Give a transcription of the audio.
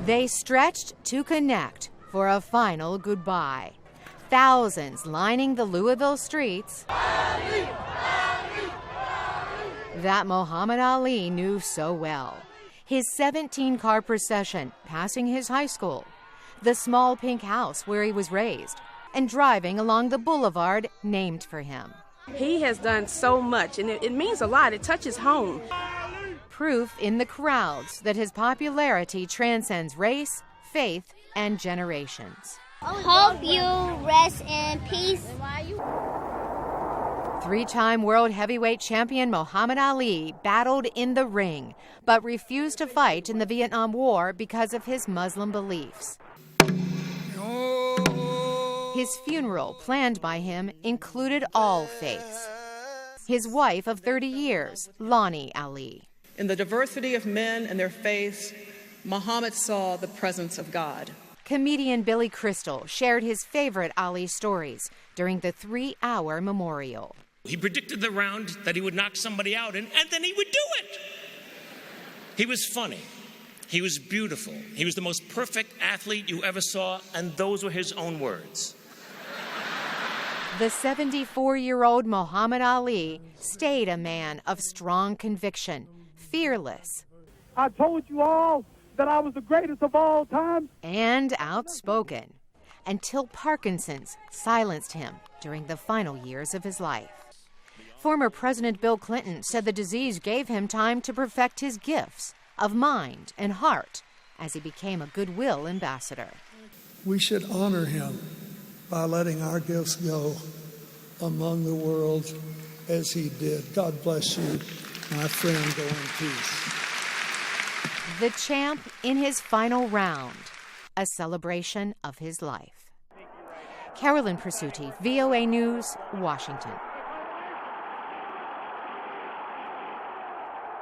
They stretched to connect for a final goodbye. Thousands lining the Louisville streets that Muhammad Ali knew so well. His 17-car procession passing his high school, the small pink house where he was raised, and driving along the boulevard named for him. He has done so much, and it means a lot. It touches home. Proof in the crowds that his popularity transcends race, faith, and generations. Hope you rest in peace. Three-time world heavyweight champion Muhammad Ali battled in the ring, but refused to fight in the Vietnam War because of his Muslim beliefs. His funeral, planned by him, included all faiths. His wife of 30 years, Lonnie Ali. In the diversity of men and their faiths, Muhammad saw the presence of God. Comedian Billy Crystal shared his favorite Ali stories during the 3-hour memorial. He predicted the round that he would knock somebody out, and then he would do it. He was funny. He was beautiful. He was the most perfect athlete you ever saw, and those were his own words. The 74-year-old Muhammad Ali stayed a man of strong conviction, fearless. I told you all that I was the greatest of all time. And outspoken, until Parkinson's silenced him during the final years of his life. Former President Bill Clinton said the disease gave him time to perfect his gifts of mind and heart as he became a goodwill ambassador. We should honor him by letting our gifts go among the world as he did. God bless you, my friend. Go in peace. The champ in his final round, a celebration of his life. Carolyn Presutti, VOA News, Washington.